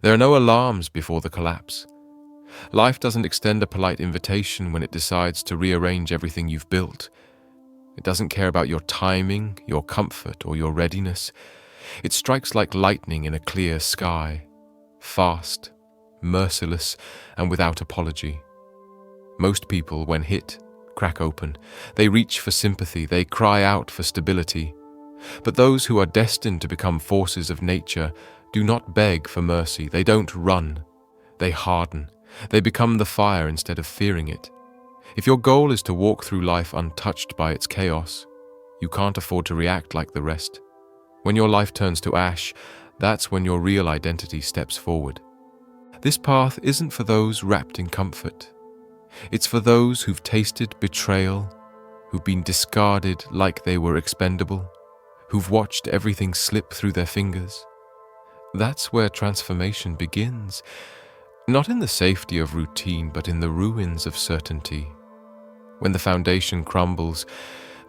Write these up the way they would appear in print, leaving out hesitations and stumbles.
There are no alarms before the collapse. Life doesn't extend a polite invitation when it decides to rearrange everything you've built. It doesn't care about your timing, your comfort, or your readiness. It strikes like lightning in a clear sky, fast, merciless, and without apology. Most people, when hit, crack open. They reach for sympathy, they cry out for stability. But those who are destined to become forces of nature do not beg for mercy, they don't run. They harden. They become the fire instead of fearing it. If your goal is to walk through life untouched by its chaos, you can't afford to react like the rest. When your life turns to ash, that's when your real identity steps forward. This path isn't for those wrapped in comfort. It's for those who've tasted betrayal, who've been discarded like they were expendable, who've watched everything slip through their fingers. That's where transformation begins, not in the safety of routine, but in the ruins of certainty. When the foundation crumbles,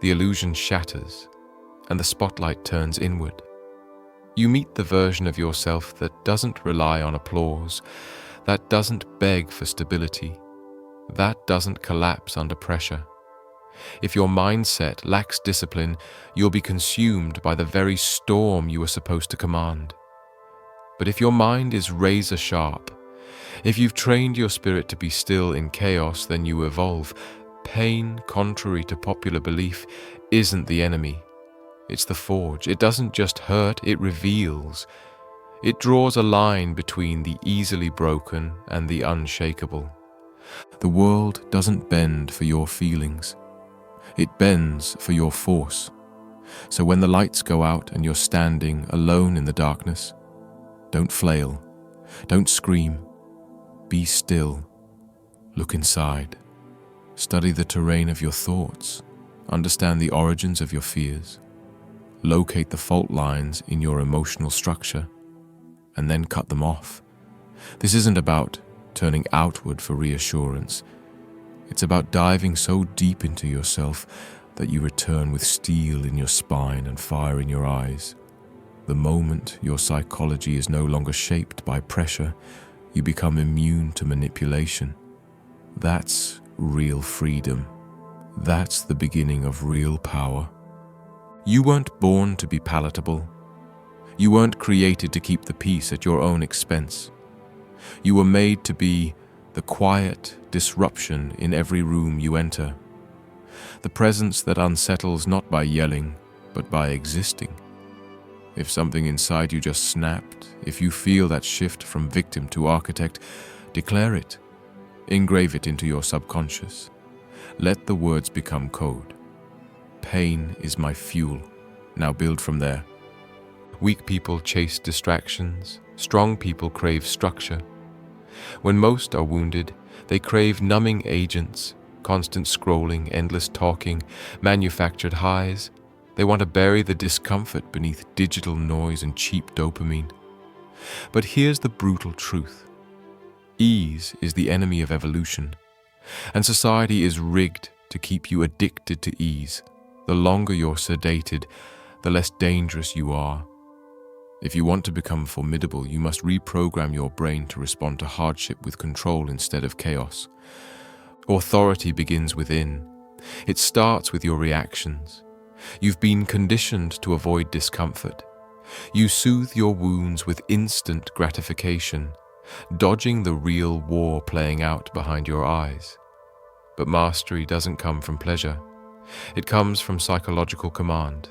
the illusion shatters, and the spotlight turns inward. You meet the version of yourself that doesn't rely on applause, that doesn't beg for stability, that doesn't collapse under pressure. If your mindset lacks discipline, you'll be consumed by the very storm you were supposed to command. But if your mind is razor sharp, if you've trained your spirit to be still in chaos, then you evolve. Pain, contrary to popular belief, isn't the enemy. It's the forge. It doesn't just hurt, it reveals. It draws a line between the easily broken and the unshakable. The world doesn't bend for your feelings. It bends for your force. So when the lights go out and you're standing alone in the darkness, don't flail, don't scream. Be still. Look inside. Study the terrain of your thoughts. Understand the origins of your fears. Locate the fault lines in your emotional structure, and then cut them off. This isn't about turning outward for reassurance. It's about diving so deep into yourself that you return with steel in your spine and fire in your eyes. The moment your psychology is no longer shaped by pressure, you become immune to manipulation. That's real freedom. That's the beginning of real power. You weren't born to be palatable. You weren't created to keep the peace at your own expense. You were made to be the quiet disruption in every room you enter. The presence that unsettles not by yelling, but by existing. If something inside you just snapped, if you feel that shift from victim to architect, declare it. Engrave it into your subconscious. Let the words become code. Pain is my fuel. Now build from there. Weak people chase distractions. Strong people crave structure. When most are wounded, they crave numbing agents, constant scrolling, endless talking, manufactured highs. They want to bury the discomfort beneath digital noise and cheap dopamine. But here's the brutal truth. Ease is the enemy of evolution, and society is rigged to keep you addicted to ease. The longer you're sedated, the less dangerous you are. If you want to become formidable, you must reprogram your brain to respond to hardship with control instead of chaos. Authority begins within. It starts with your reactions. You've been conditioned to avoid discomfort. You soothe your wounds with instant gratification, dodging the real war playing out behind your eyes. But mastery doesn't come from pleasure. It comes from psychological command.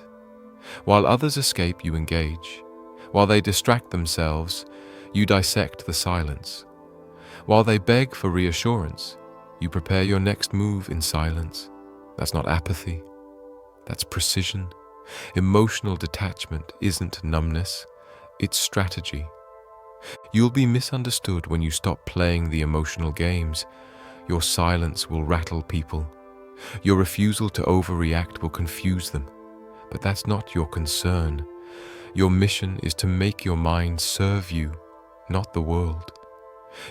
While others escape, you engage. While they distract themselves, you dissect the silence. While they beg for reassurance, you prepare your next move in silence. That's not apathy. That's precision. Emotional detachment isn't numbness, it's strategy. You'll be misunderstood when you stop playing the emotional games. Your silence will rattle people. Your refusal to overreact will confuse them. But that's not your concern. Your mission is to make your mind serve you, not the world.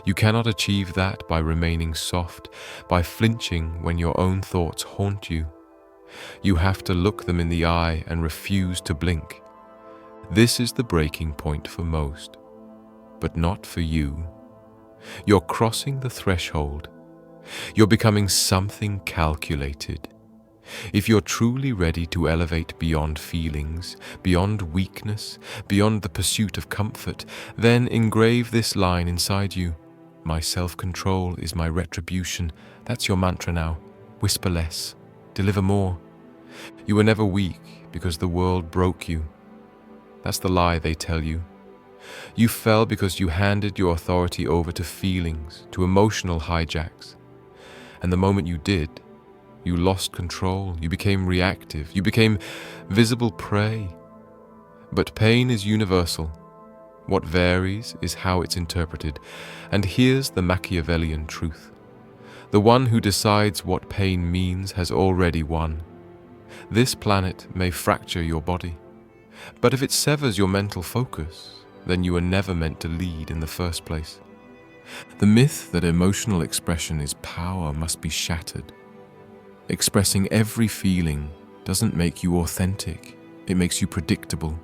You cannot achieve that by remaining soft, by flinching when your own thoughts haunt you. You have to look them in the eye and refuse to blink. This is the breaking point for most. but not for you. You're crossing the threshold. You're becoming something calculated. If you're truly ready to elevate beyond feelings, beyond weakness, beyond the pursuit of comfort, then engrave this line inside you. My self-control is my retribution. That's your mantra now. Whisper less. Deliver more. You were never weak because the world broke you. That's the lie they tell you. You fell because you handed your authority over to feelings, to emotional hijacks. And the moment you did, you lost control, you became reactive, you became visible prey. But pain is universal. What varies is how it's interpreted. And here's the Machiavellian truth. The one who decides what pain means has already won. This planet may fracture your body, but if it severs your mental focus, then you were never meant to lead in the first place. The myth that emotional expression is power must be shattered. Expressing every feeling doesn't make you authentic. It makes you predictable.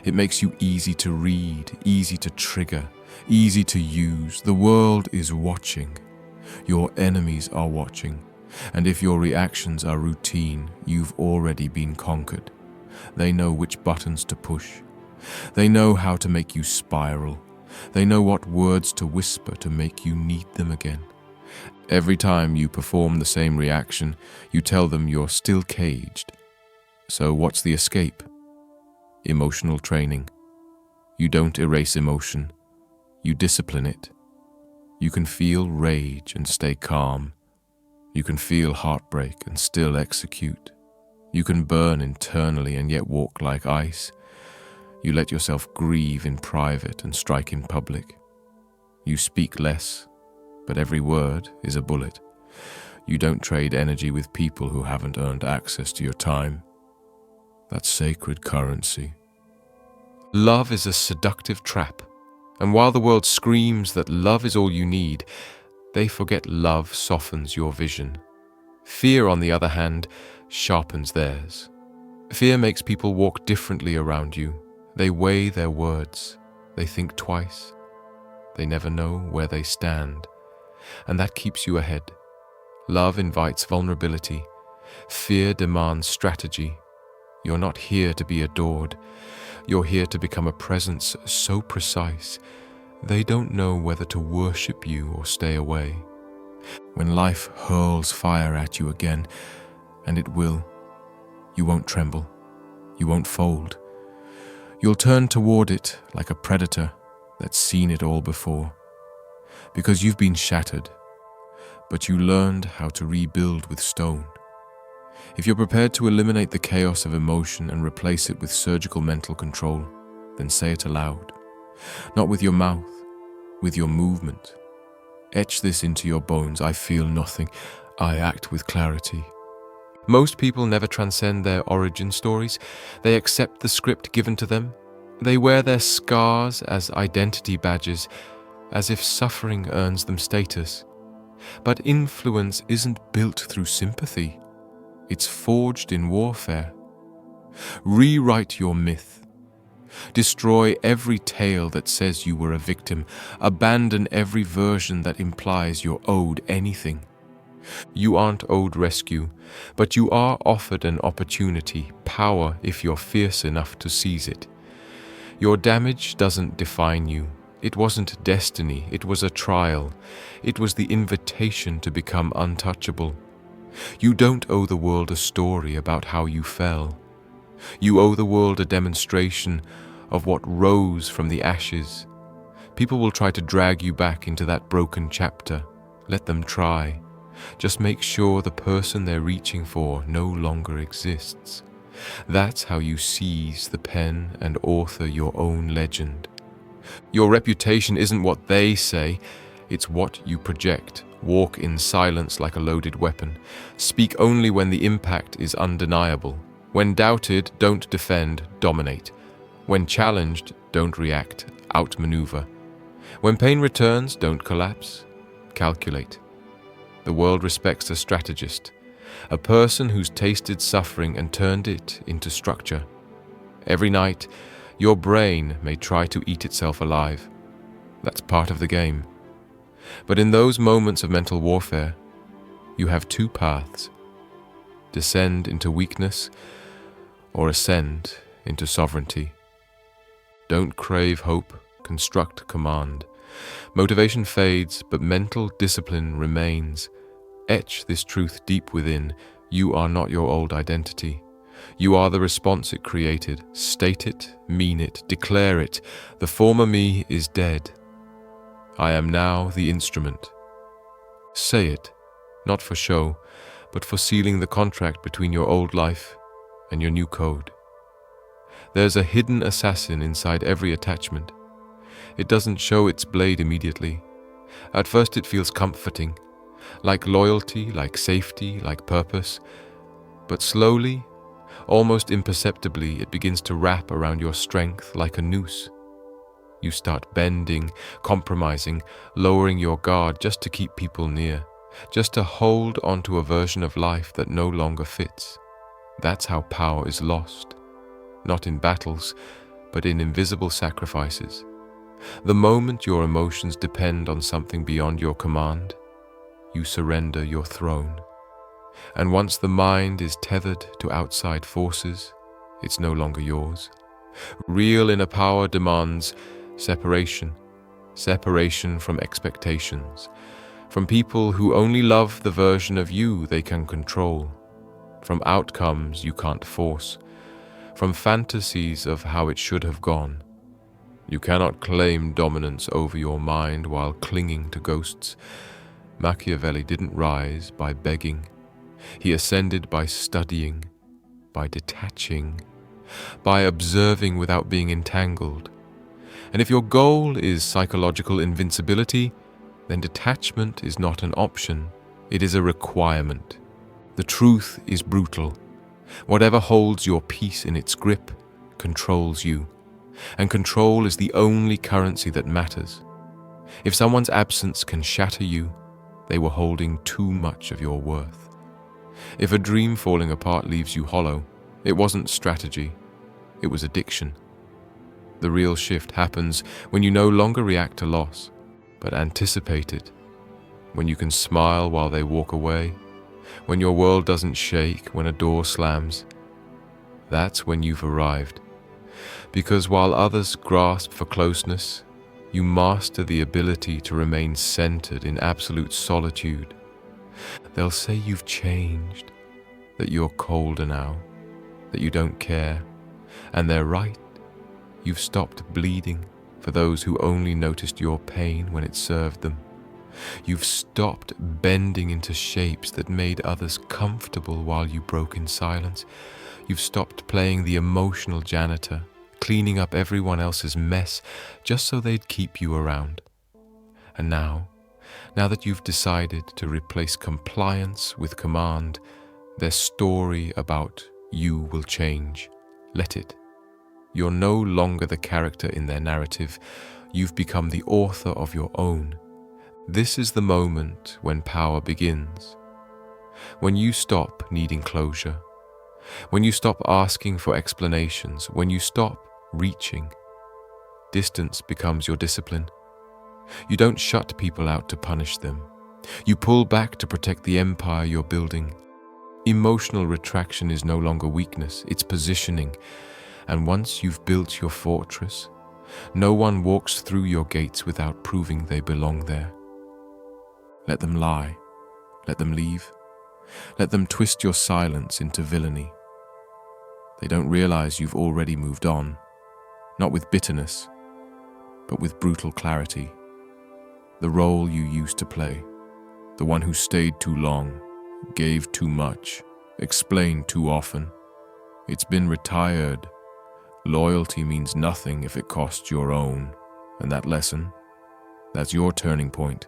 It makes you easy to read, easy to trigger, easy to use. The world is watching. Your enemies are watching. And if your reactions are routine, you've already been conquered. They know which buttons to push. They know how to make you spiral. They know what words to whisper to make you need them again. Every time you perform the same reaction, you tell them you're still caged. So what's the escape? Emotional training. You don't erase emotion. You discipline it. You can feel rage and stay calm. You can feel heartbreak and still execute. You can burn internally and yet walk like ice. You let yourself grieve in private and strike in public. You speak less, but every word is a bullet. You don't trade energy with people who haven't earned access to your time. That's sacred currency. Love is a seductive trap, and while the world screams that love is all you need, they forget love softens your vision. Fear, on the other hand, sharpens theirs. Fear makes people walk differently around you. They weigh their words. They think twice. They never know where they stand. And that keeps you ahead. Love invites vulnerability. Fear demands strategy. You're not here to be adored. You're here to become a presence so precise, they don't know whether to worship you or stay away. When life hurls fire at you again, and it will, you won't tremble. You won't fold. You'll turn toward it like a predator that's seen it all before. Because you've been shattered, but you learned how to rebuild with stone. If you're prepared to eliminate the chaos of emotion and replace it with surgical mental control, then say it aloud. Not with your mouth, with your movement. Etch this into your bones. I feel nothing. I act with clarity. Most people never transcend their origin stories. They accept the script given to them. They wear their scars as identity badges, as if suffering earns them status. But influence isn't built through sympathy. It's forged in warfare. Rewrite your myth. Destroy every tale that says you were a victim. Abandon every version that implies you're owed anything. You aren't owed rescue, but you are offered an opportunity, power if you're fierce enough to seize it. Your damage doesn't define you. It wasn't destiny, it was a trial. It was the invitation to become untouchable. You don't owe the world a story about how you fell. You owe the world a demonstration of what rose from the ashes. People will try to drag you back into that broken chapter. Let them try. Just make sure the person they're reaching for no longer exists. That's how you seize the pen and author your own legend. Your reputation isn't what they say, it's what you project. Walk in silence like a loaded weapon. Speak only when the impact is undeniable. When doubted, don't defend, dominate. When challenged, don't react, outmaneuver. When pain returns, don't collapse, calculate. The world respects a strategist, a person who's tasted suffering and turned it into structure. Every night, your brain may try to eat itself alive. That's part of the game. But in those moments of mental warfare, you have two paths: descend into weakness or ascend into sovereignty. Don't crave hope, construct command. Motivation fades, but mental discipline remains. Etch this truth deep within. You are not your old identity. You are the response it created. State it, mean it, declare it. The former me is dead. I am now the instrument. Say it, not for show, but for sealing the contract between your old life and your new code. There's a hidden assassin inside every attachment. It doesn't show its blade immediately. At first it feels comforting, like loyalty, like safety, like purpose. But slowly, almost imperceptibly, it begins to wrap around your strength like a noose. You start bending, compromising, lowering your guard just to keep people near, just to hold onto a version of life that no longer fits. That's how power is lost. Not in battles, but in invisible sacrifices. The moment your emotions depend on something beyond your command, you surrender your throne. And once the mind is tethered to outside forces, it's no longer yours. Real inner power demands separation. Separation from expectations, from people who only love the version of you they can control, from outcomes you can't force, from fantasies of how it should have gone. You cannot claim dominance over your mind while clinging to ghosts. Machiavelli didn't rise by begging. He ascended by studying, by detaching, by observing without being entangled. And if your goal is psychological invincibility, then detachment is not an option, it is a requirement. The truth is brutal. Whatever holds your peace in its grip controls you, and control is the only currency that matters. If someone's absence can shatter you, they were holding too much of your worth. If a dream falling apart leaves you hollow, it wasn't strategy, it was addiction. The real shift happens when you no longer react to loss, but anticipate it. When you can smile while they walk away, when your world doesn't shake when a door slams. That's when you've arrived. Because while others grasp for closeness, you master the ability to remain centered in absolute solitude. They'll say you've changed, that you're colder now, that you don't care, and they're right. You've stopped bleeding for those who only noticed your pain when it served them. You've stopped bending into shapes that made others comfortable while you broke in silence. You've stopped playing the emotional janitor, cleaning up everyone else's mess just so they'd keep you around. And now that you've decided to replace compliance with command, their story about you will change. Let it. You're no longer the character in their narrative. You've become the author of your own. This is the moment when power begins. When you stop needing closure. When you stop asking for explanations. When you stop reaching. Distance becomes your discipline. You don't shut people out to punish them. You pull back to protect the empire you're building. Emotional retraction is no longer weakness, it's positioning. And once you've built your fortress, no one walks through your gates without proving they belong there. Let them lie. Let them leave. Let them twist your silence into villainy. They don't realize you've already moved on, not with bitterness, but with brutal clarity. The role you used to play, the one who stayed too long, gave too much, explained too often. It's been retired. Loyalty means nothing if it costs your own. And that lesson, that's your turning point.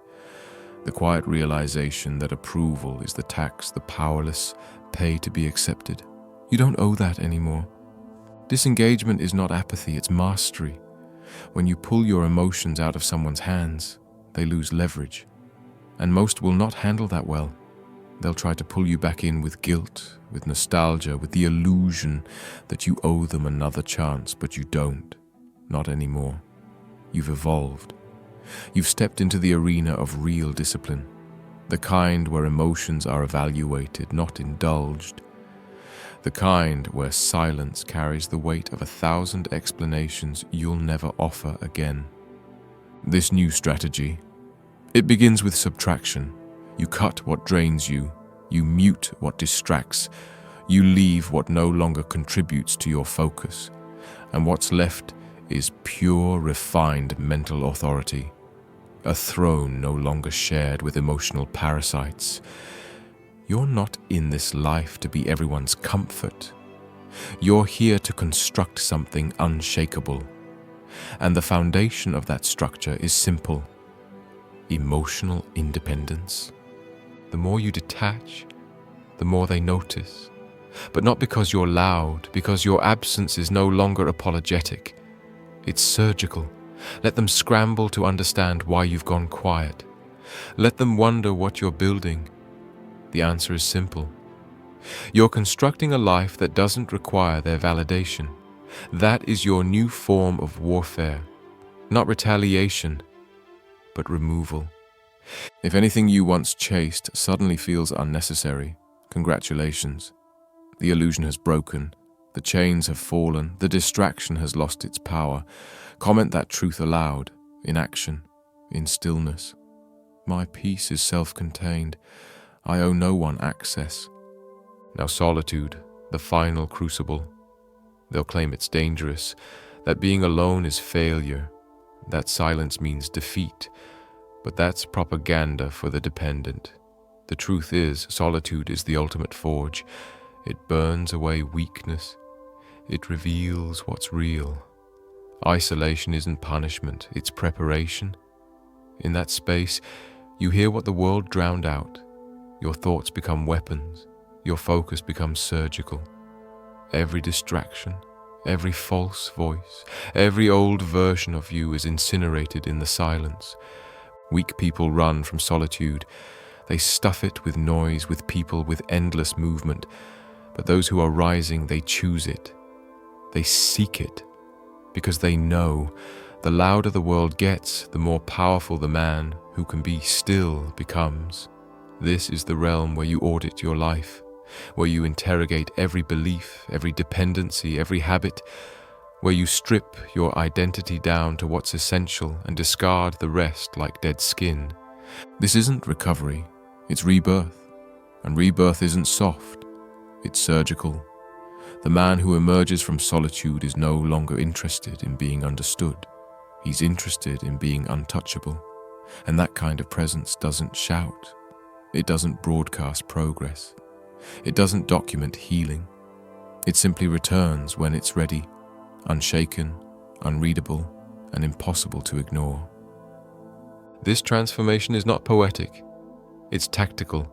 The quiet realization that approval is the tax the powerless pay to be accepted. You don't owe that anymore. Disengagement is not apathy, it's mastery. When you pull your emotions out of someone's hands, they lose leverage. And most will not handle that well. They'll try to pull you back in with guilt, with nostalgia, with the illusion that you owe them another chance, but you don't. Not anymore. You've evolved. You've stepped into the arena of real discipline, the kind where emotions are evaluated, not indulged, the kind where silence carries the weight of 1,000 explanations you'll never offer again. This new strategy, it begins with subtraction. You cut what drains you, you mute what distracts, you leave what no longer contributes to your focus, and what's left is pure, refined mental authority, a throne no longer shared with emotional parasites. You're not in this life to be everyone's comfort. You're here to construct something unshakable. And the foundation of that structure is simple: emotional independence. The more you detach, the more they notice. But not because you're loud, because your absence is no longer apologetic. It's surgical. Let them scramble to understand why you've gone quiet. Let them wonder what you're building. The answer is simple. You're constructing a life that doesn't require their validation. That is your new form of warfare. Not retaliation, but removal. If anything you once chased suddenly feels unnecessary, congratulations. The illusion has broken. The chains have fallen. The distraction has lost its power. Comment that truth aloud, in action, in stillness. My peace is self-contained. I owe no one access. Now solitude, the final crucible. They'll claim it's dangerous, that being alone is failure, that silence means defeat, but that's propaganda for the dependent. The truth is, solitude is the ultimate forge. It burns away weakness. It reveals what's real. Isolation isn't punishment, it's preparation. In that space, you hear what the world drowned out. Your thoughts become weapons. Your focus becomes surgical. Every distraction, every false voice, every old version of you is incinerated in the silence. Weak people run from solitude. They stuff it with noise, with people, with endless movement. But those who are rising, they choose it. They seek it. Because they know the louder the world gets, the more powerful the man who can be still becomes. This is the realm where you audit your life, where you interrogate every belief, every dependency, every habit, where you strip your identity down to what's essential and discard the rest like dead skin. This isn't recovery, it's rebirth. And rebirth isn't soft, it's surgical. The man who emerges from solitude is no longer interested in being understood. He's interested in being untouchable. And that kind of presence doesn't shout. It doesn't broadcast progress. It doesn't document healing. It simply returns when it's ready, unshaken, unreadable, and impossible to ignore. This transformation is not poetic. It's tactical.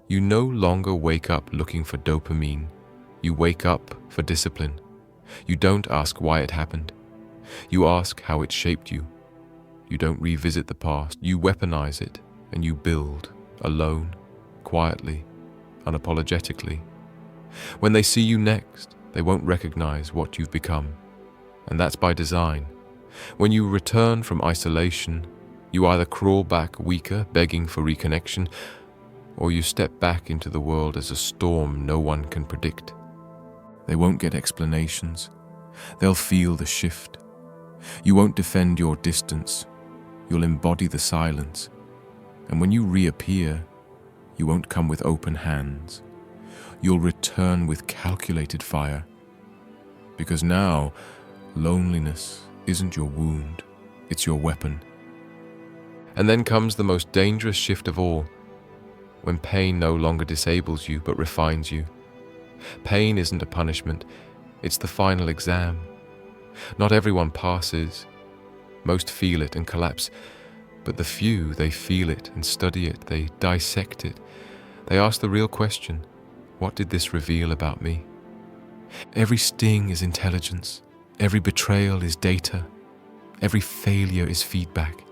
You no longer wake up looking for dopamine. You wake up for discipline. You don't ask why it happened. You ask how it shaped you. You don't revisit the past. You weaponize it and you build, alone, quietly, unapologetically. When they see you next, they won't recognize what you've become. And that's by design. When you return from isolation, you either crawl back weaker, begging for reconnection, or you step back into the world as a storm no one can predict. They won't get explanations. They'll feel the shift. You won't defend your distance. You'll embody the silence. And when you reappear, you won't come with open hands. You'll return with calculated fire. Because now, loneliness isn't your wound, it's your weapon. And then comes the most dangerous shift of all, when pain no longer disables you but refines you. Pain isn't a punishment, it's the final exam. Not everyone passes. Most feel it and collapse, but the few, they feel it and study it, they dissect it. They ask the real question, what did this reveal about me? Every sting is intelligence, every betrayal is data, every failure is feedback.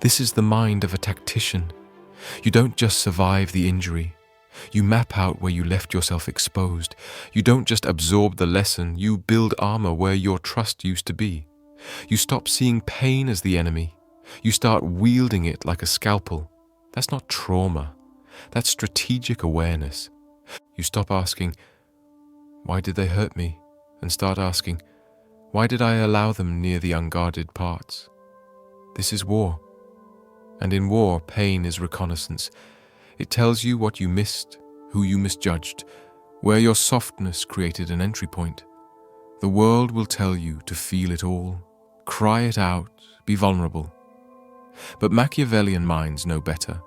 This is the mind of a tactician. You don't just survive the injury. You map out where you left yourself exposed. You don't just absorb the lesson, you build armor where your trust used to be. You stop seeing pain as the enemy. You start wielding it like a scalpel. That's not trauma. That's strategic awareness. You stop asking, why did they hurt me? And start asking, why did I allow them near the unguarded parts? This is war. And in war, pain is reconnaissance. It tells you what you missed, who you misjudged, where your softness created an entry point. The world will tell you to feel it all, cry it out, be vulnerable. But Machiavellian minds know better.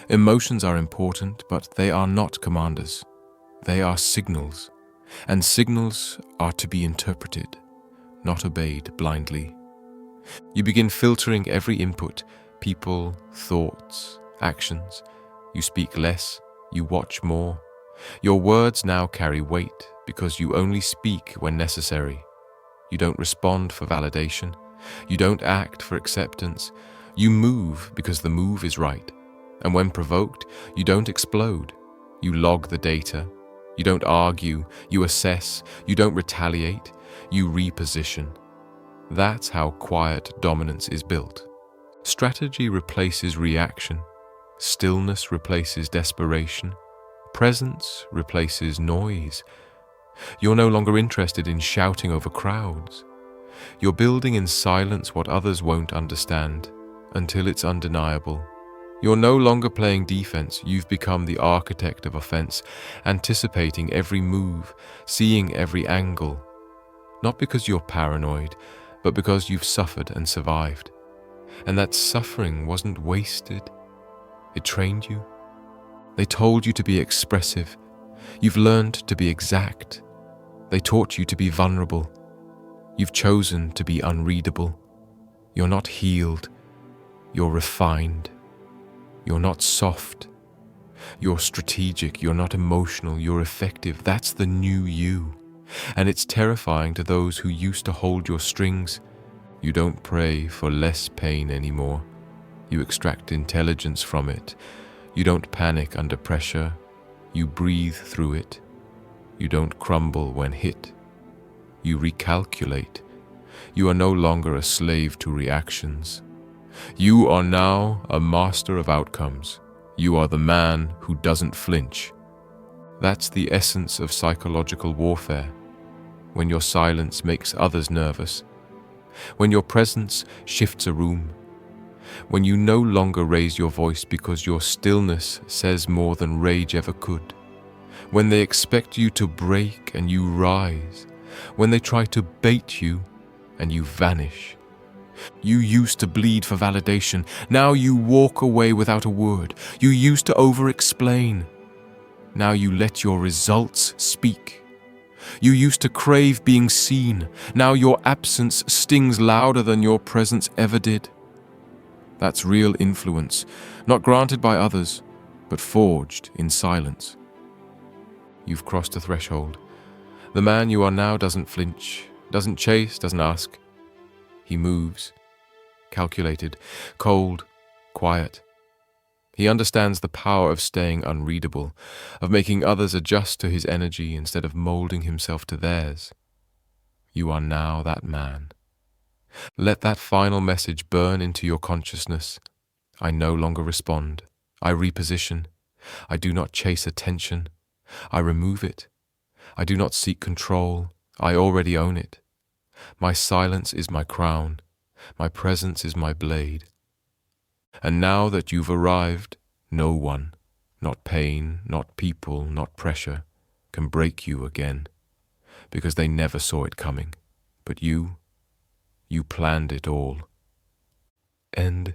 Emotions are important, but they are not commanders. They are signals, and signals are to be interpreted, not obeyed blindly. You begin filtering every input, people, thoughts, actions. You speak less, you watch more. Your words now carry weight because you only speak when necessary. You don't respond for validation. You don't act for acceptance. You move because the move is right. And when provoked, you don't explode. You log the data. You don't argue. You assess. You don't retaliate. You reposition. That's how quiet dominance is built. Strategy replaces reaction. Stillness replaces desperation. Presence replaces noise. You're no longer interested in shouting over crowds. You're building in silence what others won't understand until it's undeniable. You're no longer playing defense. You've become the architect of offense, anticipating every move, seeing every angle. Not because you're paranoid, but because you've suffered and survived. And that suffering wasn't wasted. It trained you. They told you to be expressive. You've learned to be exact. They taught you to be vulnerable. You've chosen to be unreadable. You're not healed. You're refined. You're not soft. You're strategic. You're not emotional. You're effective. That's the new you. And it's terrifying to those who used to hold your strings. You don't pray for less pain anymore. You extract intelligence from it. You don't panic under pressure. You breathe through it. You don't crumble when hit. You recalculate. You are no longer a slave to reactions. You are now a master of outcomes. You are the man who doesn't flinch. That's the essence of psychological warfare. When your silence makes others nervous. When your presence shifts a room. When you no longer raise your voice because your stillness says more than rage ever could. When they expect you to break and you rise. When they try to bait you and you vanish. You used to bleed for validation. Now you walk away without a word. You used to over-explain. Now you let your results speak. You used to crave being seen. Now your absence stings louder than your presence ever did. That's real influence, not granted by others, but forged in silence. You've crossed a threshold. The man you are now doesn't flinch, doesn't chase, doesn't ask. He moves, calculated, cold, quiet. He understands the power of staying unreadable, of making others adjust to his energy instead of molding himself to theirs. You are now that man. Let that final message burn into your consciousness. I no longer respond. I reposition. I do not chase attention. I remove it. I do not seek control. I already own it. My silence is my crown. My presence is my blade. And now that you've arrived, no one, not pain, not people, not pressure, can break you again, because they never saw it coming. But you planned it all. End